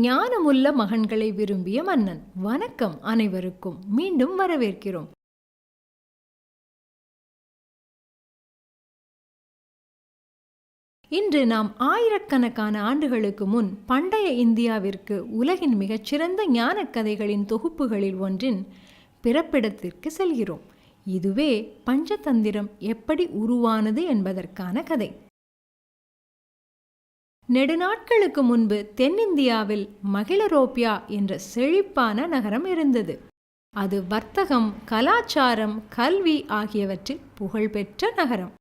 ஞானமுள்ள மகன்களை விரும்பிய மன்னன். வணக்கம் அனைவருக்கும், மீண்டும் வரவேற்கிறோம். இன்று நாம் ஆயிரக்கணக்கான ஆண்டுகளுக்கு முன் பண்டைய இந்தியாவிற்கு உலகின் மிகச்சிறந்த ஞான கதைகளின் தொகுப்புகளில் ஒன்றின் பிறப்பிடத்திற்கு செல்கிறோம். இதுவே பஞ்சதந்திரம் எப்படி உருவானது என்பதற்கான கதை. நெடுநாட்களுக்கு முன்பு தென்னிந்தியாவில் மகிழரோப்பியா என்ற செழிப்பான நகரம் இருந்தது. அது வர்த்தகம், கலாச்சாரம், கல்வி ஆகியவற்றில் புகழ்பெற்ற நகரம்.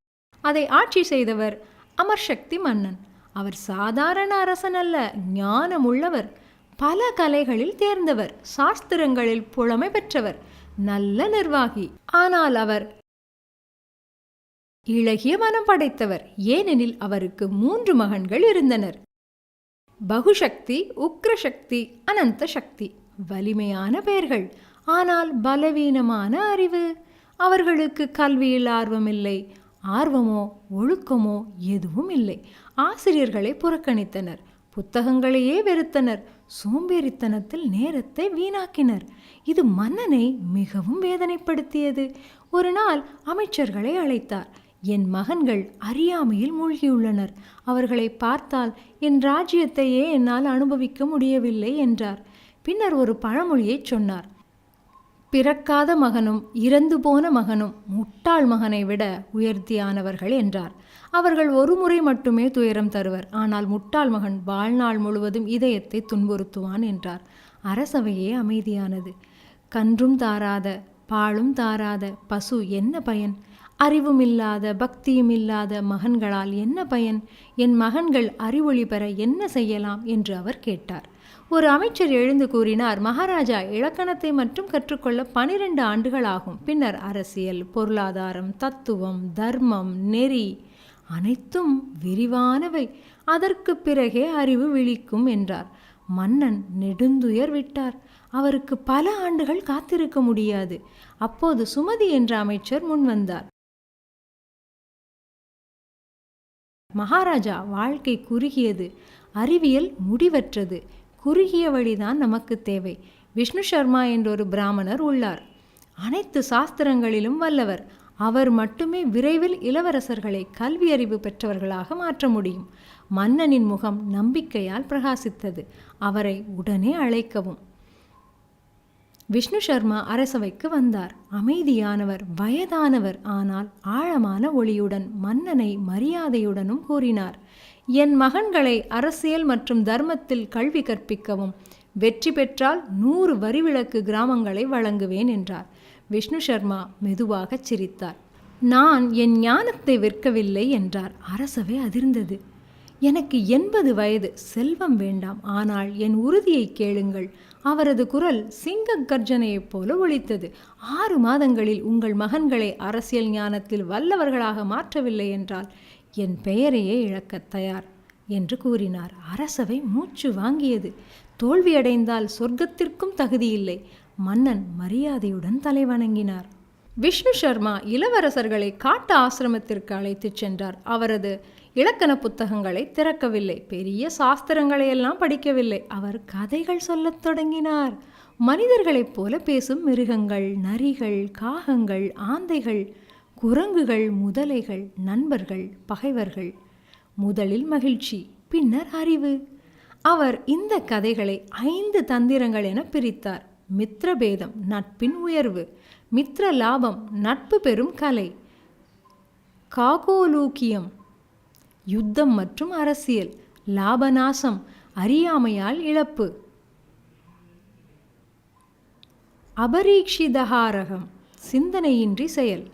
அதை ஆட்சி செய்தவர் அமர்சக்தி மன்னன். அவர் சாதாரண அரசன் அல்ல, ஞானமுள்ளவர், பல கலைகளில் தேர்ந்தவர், சாஸ்திரங்களில் புலமை பெற்றவர், நல்ல நிர்வாகி. ஆனால் அவர் இளகிய மனம் படைத்தவர். ஏனெனில் அவருக்கு 3 மகன்கள் இருந்தனர். பகுசக்தி, உக்ரசக்தி, அனந்த சக்தி. வலிமையான பெயர்கள், ஆனால் பலவீனமான அறிவு. அவர்களுக்கு கல்வியில் ஆர்வமில்லை. ஆர்வமோ ஒழுக்கமோ எதுவும் இல்லை. ஆசிரியர்களை புறக்கணித்தனர், புத்தகங்களையே வெறுத்தனர், சோம்பேறித்தனத்தில் நேரத்தை வீணாக்கினர். இது மன்னனை மிகவும் வேதனைப்படுத்தியது. ஒரு நாள் அமைச்சர்களை அழைத்தார். என் மகன்கள் அறியாமையில் மூழ்கியுள்ளனர். அவர்களை பார்த்தால் என் ராஜ்யத்தையே என்னால் அனுபவிக்க முடியவில்லை என்றார். பின்னர் ஒரு பழமொழியை சொன்னார். பிறக்காத மகனும் இறந்து போன மகனும் முட்டாள் மகனை விட உயர்த்தியானவர்கள் என்றார். அவர்கள் ஒரு முறை மட்டுமே துயரம் தருவர், ஆனால் முட்டாள் மகன் வாழ்நாள் முழுவதும் இதயத்தை துன்புறுத்துவான் என்றார். அரசவையே அமைதியானது. கன்றும் தாராத பாலும் தாராத பசு என்ன பயன்? அறிவும் இல்லாத பக்தியும் இல்லாத மகன்களால் என்ன பயன்? என் மகன்கள் அறிவொளி பெற என்ன செய்யலாம் என்று அவர் கேட்டார். ஒரு அமைச்சர் எழுந்து கூறினார், மகாராஜா, இலக்கணத்தை மட்டும் கற்றுக்கொள்ள 12 ஆண்டுகள் ஆகும். பின்னர் அரசியல், பொருளாதாரம், தத்துவம், தர்மம், நெறி அனைத்தும் விரிவானவை. அதற்கு பிறகே அறிவு விழிக்கும் என்றார். மன்னன் நெடுந்துயர் விட்டார். அவருக்கு பல ஆண்டுகள் காத்திருக்க முடியாது. அப்போது சுமதி என்ற அமைச்சர் முன்வந்தார். மகாராஜா, வாழ்க்கை குறுகியது, அறிவியல் முடிவற்றது. குறுகிய வழிதான் நமக்கு தேவை. விஷ்ணு சர்மா என்றொரு பிராமணர் உள்ளார். அனைத்து சாஸ்திரங்களிலும் வல்லவர். அவர் மட்டுமே விரைவில் இளவரசர்களை கல்வி அறிவு பெற்றவர்களாக மாற்ற முடியும். மன்னனின் முகம் நம்பிக்கையால் பிரகாசித்தது. அவரை உடனே அழைக்கவும். விஷ்ணு சர்மா அரசவைக்கு வந்தார். அமைதியானவர், வயதானவர், ஆனால் ஆழமான ஒளியுடன் மன்னனை மரியாதையுடனும் கூறினார். என் மகன்களை அரசியல் மற்றும் தர்மத்தில் கல்வி கற்பிக்கவும். வெற்றி பெற்றால் 100 வரிவிலக்கு கிராமங்களை வழங்குவேன் என்றார். விஷ்ணு சர்மா மெதுவாக சிரித்தார். நான் என் ஞானத்தை விற்கவில்லை என்றார். அரசவை அதிர்ந்தது. எனக்கு 80 வயது, செல்வம் வேண்டாம், ஆனால் என் உறுதியை கேளுங்கள். அவரது குரல் சிங்க கர்ஜனையைப் போல ஒலித்தது. 6 மாதங்களில் உங்கள் மகன்களை அரசியல் ஞானத்தில் வல்லவர்களாக மாற்றவில்லை என்றால் என் பெயரையே இழக்கத் தயார் என்று கூறினார். அரசவை மூச்சு வாங்கியது. தோல்வியடைந்தால் சொர்க்கத்திற்கும் தகுதியில்லை. மன்னன் மரியாதையுடன் தலைவணங்கினார். விஷ்ணு சர்மா இளவரசர்களை காட்டு ஆசிரமத்திற்கு அழைத்துச் சென்றார். அவரது இலக்கண புத்தகங்களை திறக்கவில்லை, பெரிய சாஸ்திரங்களை எல்லாம் படிக்கவில்லை. அவர் கதைகள் சொல்லத் தொடங்கினார். மனிதர்களைப் போல பேசும் மிருகங்கள், நரிகள், காகங்கள், ஆந்தைகள், குரங்குகள், முதலைகள், நண்பர்கள், பகைவர்கள். முதலில் மகிழ்ச்சி, பின்னர் அறிவு. அவர் இந்த கதைகளை 5 தந்திரங்கள் என பிரித்தார். மித்ரபேதம், நட்பின் உயர்வு. மித்ர லாபம், நட்பு பெறும் கலை. காகோலூக்கியம், யுத்தம் மற்றும் அரசியல். லாபநாசம், அறியாமையால் இழப்பு. அபரீக்ஷிதஹாரகம், சிந்தனையின்றி செயல்.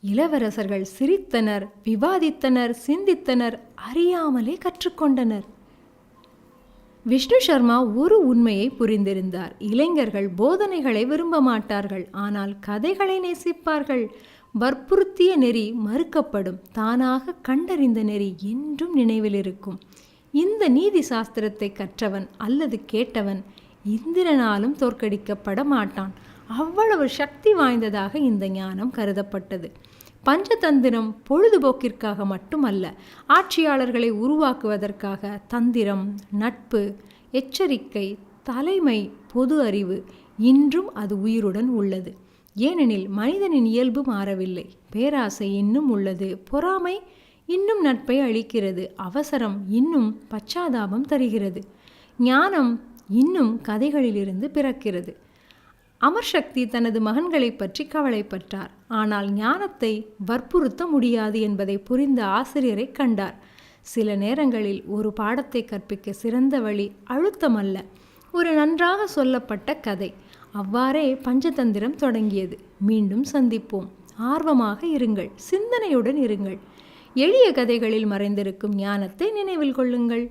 இளவரசர்கள் சிரித்தனர், விவாதித்தனர், சிந்தித்தனர், அறியாமலே கற்றுக்கொண்டனர். விஷ்ணு சர்மா ஒரு உண்மையை புரிந்திருந்தார். இளைஞர்கள் போதனைகளை விரும்ப மாட்டார்கள், ஆனால் கதைகளை நேசிப்பார்கள். வற்புறுத்திய நெறி மறுக்கப்படும், தானாக கண்டறிந்த நெறி என்றும் நினைவில் இருக்கும். இந்த நீதி சாஸ்திரத்தை கற்றவன் அல்லது கேட்டவன் இந்திரனாலும் தோற்கடிக்கப்பட மாட்டான். அவ்வளவு சக்தி வாய்ந்ததாக இந்த ஞானம் கருதப்பட்டது. பஞ்சதந்திரம் பொழுதுபோக்கிற்காக மட்டுமல்ல, ஆட்சியாளர்களை உருவாக்குவதற்காக. தந்திரம், நட்பு எச்சரிக்கை, தலைமை, பொது அறிவு, இன்றும் அது உயிருடன் உள்ளது. ஏனெனில் மனிதனின் இயல்பு மாறவில்லை. பேராசை இன்னும் உள்ளது. பொறாமை இன்னும் நட்பை அளிக்கிறது. அவசரம் இன்னும் பச்சாதாபம் தருகிறது. ஞானம் இன்னும் கதைகளிலிருந்து பிறக்கிறது. அமர் சக்தி தனது மகன்களை பற்றி கவலைப்பட்டார். ஆனால் ஞானத்தை வற்புறுத்த முடியாது என்பதை புரிந்த ஆசிரியரை கண்டார். சில நேரங்களில் ஒரு பாடத்தை கற்பிக்க சிறந்த வழி அழுத்தம் அல்ல, ஒரு நன்றாக சொல்லப்பட்ட கதை. அவ்வாறே பஞ்சதந்திரம் தொடங்கியது. மீண்டும் சந்திப்போம். ஆர்வமாக இருங்கள், சிந்தனையுடன் இருங்கள். எளிய கதைகளில் மறைந்திருக்கும் ஞானத்தை நினைவில் கொள்ளுங்கள்.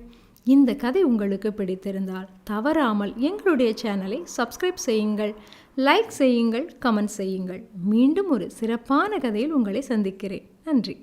இந்த கதை உங்களுக்கு பிடித்திருந்தால் தவறாமல் எங்களுடைய சேனலை சப்ஸ்கிரைப் செய்யுங்கள், லைக் செய்யுங்கள், கமெண்ட் செய்யுங்கள். மீண்டும் ஒரு சிறப்பான கதையில் உங்களை சந்திக்கிறேன். நன்றி.